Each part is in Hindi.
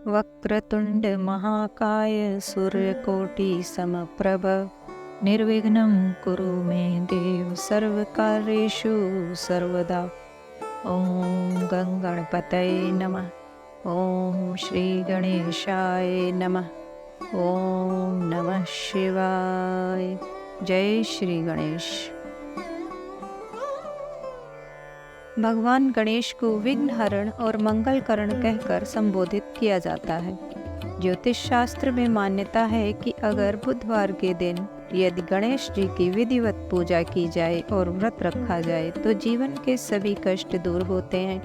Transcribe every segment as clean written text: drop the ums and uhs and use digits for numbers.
वक्रतुंड महाकाय सूर्यकोटि समप्रभ निर्विघ्नं कुरु मे देव सर्वकार्येषु सर्वदा। ओम गंगणपतये नमः। ओम श्री गणेशाय नमः। ओम नमः शिवाय। जय श्री गणेश। भगवान गणेश को विघ्नहरण और मंगलकरण कहकर संबोधित किया जाता है। ज्योतिष शास्त्र में मान्यता है कि अगर बुधवार के दिन यदि गणेश जी की विधिवत पूजा की जाए और व्रत रखा जाए तो जीवन के सभी कष्ट दूर होते हैं।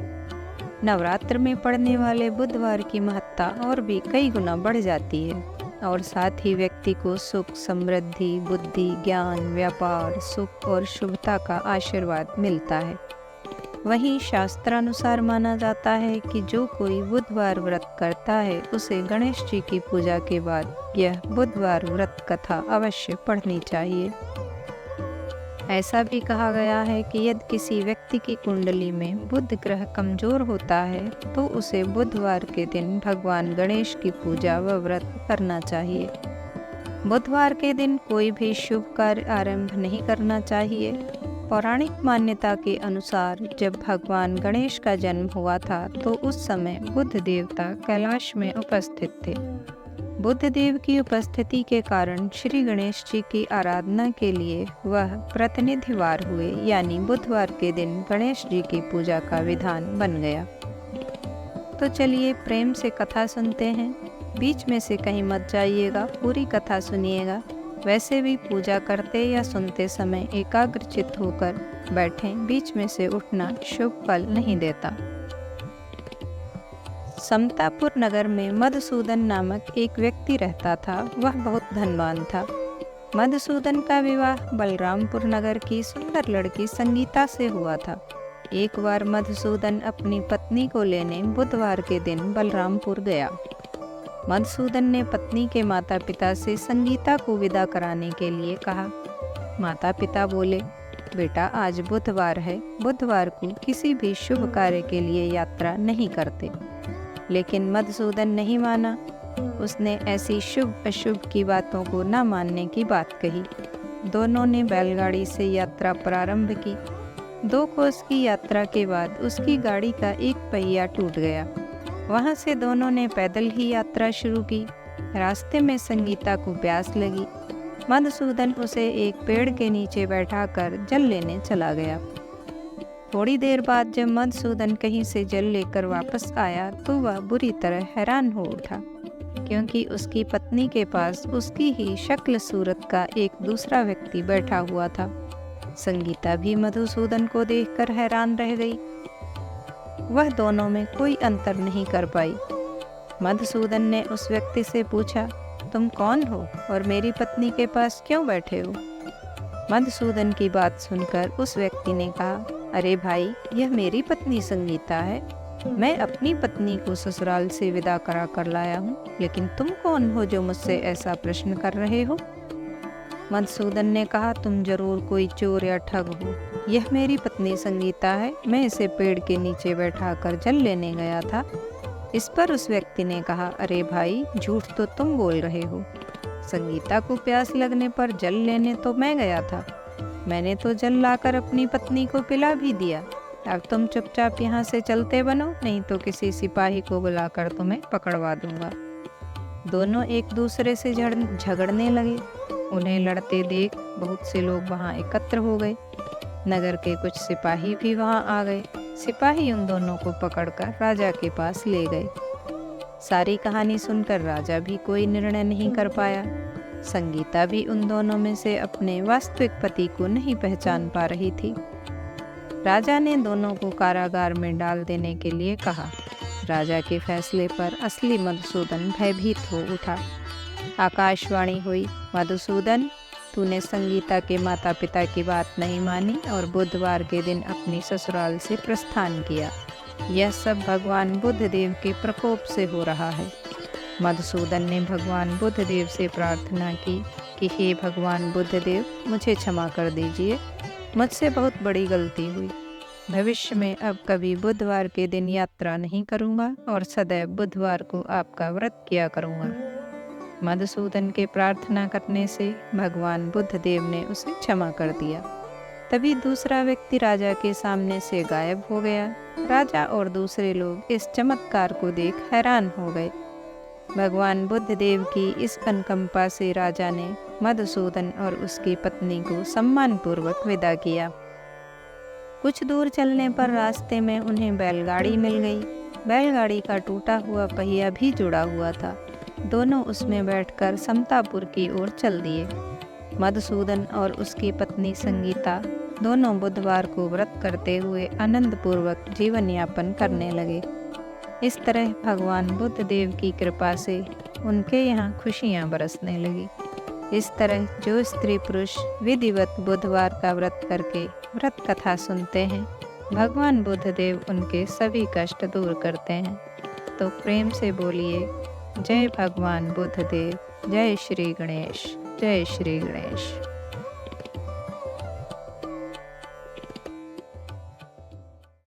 नवरात्र में पड़ने वाले बुधवार की महत्ता और भी कई गुना बढ़ जाती है और साथ ही व्यक्ति को सुख, समृद्धि, बुद्धि, ज्ञान, व्यापार, सुख और शुभता का आशीर्वाद मिलता है। वहीं शास्त्रानुसार माना जाता है कि जो कोई बुधवार व्रत करता है उसे गणेश जी की पूजा के बाद यह बुधवार व्रत कथा अवश्य पढ़नी चाहिए। ऐसा भी कहा गया है कि यदि किसी व्यक्ति की कुंडली में बुध ग्रह कमजोर होता है तो उसे बुधवार के दिन भगवान गणेश की पूजा व व्रत करना चाहिए। बुधवार के दिन कोई भी शुभ कार्य आरंभ नहीं करना चाहिए। पौराणिक मान्यता के अनुसार जब भगवान गणेश का जन्म हुआ था तो उस समय बुध देवता कैलाश में उपस्थित थे। बुध देव की उपस्थिति के कारण श्री गणेश जी की आराधना के लिए वह प्रतिनिधिवार हुए, यानी बुधवार के दिन गणेश जी की पूजा का विधान बन गया। तो चलिए प्रेम से कथा सुनते हैं। बीच में से कहीं मत जाइएगा, पूरी कथा सुनिएगा। वैसे भी पूजा करते या सुनते समय एकाग्रचित्त होकर बैठें, बीच में से उठना शुभ फल नहीं देता। समतापुर नगर में मधुसूदन नामक एक व्यक्ति रहता था। वह बहुत धनवान था। मधुसूदन का विवाह बलरामपुर नगर की सुंदर लड़की संगीता से हुआ था। एक बार मधुसूदन अपनी पत्नी को लेने बुधवार के दिन बलरामपुर गया। मधुसूदन ने पत्नी के माता पिता से संगीता को विदा कराने के लिए कहा। माता पिता बोले, बेटा आज बुधवार है, बुधवार को किसी भी शुभ कार्य के लिए यात्रा नहीं करते। लेकिन मधुसूदन नहीं माना। उसने ऐसी शुभ अशुभ की बातों को न मानने की बात कही। दोनों ने बैलगाड़ी से यात्रा प्रारंभ की। 2 कोस की यात्रा के बाद उसकी गाड़ी का एक पहिया टूट गया। वहाँ से दोनों ने पैदल ही यात्रा शुरू की। रास्ते में संगीता को प्यास लगी। मधुसूदन उसे एक पेड़ के नीचे बैठाकर जल लेने चला गया। थोड़ी देर बाद जब मधुसूदन कहीं से जल लेकर वापस आया तो वह बुरी तरह हैरान हो उठा, क्योंकि उसकी पत्नी के पास उसकी ही शक्ल सूरत का एक दूसरा व्यक्ति बैठा हुआ था। संगीता भी मधुसूदन को देखकर हैरान रह गई। वह दोनों में कोई अंतर नहीं कर पाई। मधुसूदन ने उस व्यक्ति से पूछा, तुम कौन हो और मेरी पत्नी के पास क्यों बैठे हो? मधुसूदन की बात सुनकर उस व्यक्ति ने कहा, अरे भाई, यह मेरी पत्नी संगीता है। मैं अपनी पत्नी को ससुराल से विदा करा कर लाया हूँ, लेकिन तुम कौन हो जो मुझसे ऐसा प्रश्न कर रहे हो? मधुसूदन ने कहा, तुम जरूर कोई चोर या ठग हो। यह मेरी पत्नी संगीता है। मैं इसे पेड़ के नीचे बैठाकर जल लेने गया था। इस पर उस व्यक्ति ने कहा, अरे भाई, झूठ तो तुम बोल रहे हो। संगीता को प्यास लगने पर जल लेने तो मैं गया था। मैंने तो जल लाकर अपनी पत्नी को पिला भी दिया। अब तुम चुपचाप यहाँ से चलते बनो, नहीं तो किसी सिपाही को बुलाकर तुम्हें पकड़वा दूंगा। दोनों एक दूसरे से झगड़ने लगे। उन्हें लड़ते देख बहुत से लोग वहाँ एकत्र हो गए। नगर के कुछ सिपाही भी वहाँ आ गए। सिपाही उन दोनों को पकड़कर राजा के पास ले गए। सारी कहानी सुनकर राजा भी कोई निर्णय नहीं कर पाया। संगीता भी उन दोनों में से अपने वास्तविक पति को नहीं पहचान पा रही थी। राजा ने दोनों को कारागार में डाल देने के लिए कहा। राजा के फैसले पर असली मधुसूदन भयभीत हो उठा। आकाशवाणी हुई, मधुसूदन, तूने संगीता के माता पिता की बात नहीं मानी और बुधवार के दिन अपनी ससुराल से प्रस्थान किया। यह सब भगवान बुध देव के प्रकोप से हो रहा है। मधुसूदन ने भगवान बुध देव से प्रार्थना की कि हे भगवान बुध देव, मुझे क्षमा कर दीजिए, मुझसे बहुत बड़ी गलती हुई। भविष्य में अब कभी बुधवार के दिन यात्रा नहीं करूँगा और सदैव बुधवार को आपका व्रत किया करूँगा। मधुसूदन के प्रार्थना करने से भगवान बुद्ध देव ने उसे क्षमा कर दिया। तभी दूसरा व्यक्ति राजा के सामने से गायब हो गया। राजा और दूसरे लोग इस चमत्कार को देख हैरान हो गए। भगवान बुद्ध देव की इस अनुकंपा से राजा ने मधुसूदन और उसकी पत्नी को सम्मानपूर्वक विदा किया। कुछ दूर चलने पर रास्ते में उन्हें बैलगाड़ी मिल गई। बैलगाड़ी का टूटा हुआ पहिया भी जुड़ा हुआ था। दोनों उसमें बैठकर समतापुर की ओर चल दिए। मधुसूदन और उसकी पत्नी संगीता दोनों बुधवार को व्रत करते हुए आनंदपूर्वक जीवन यापन करने लगे। इस तरह भगवान बुद्ध देव की कृपा से उनके यहाँ खुशियाँ बरसने लगी। इस तरह जो स्त्री पुरुष विधिवत बुधवार का व्रत करके व्रत कथा सुनते हैं, भगवान बुद्ध देव उनके सभी कष्ट दूर करते हैं। तो प्रेम से बोलिए, जय भगवान बुद्ध देव, जय श्री गणेश, जय श्री गणेश।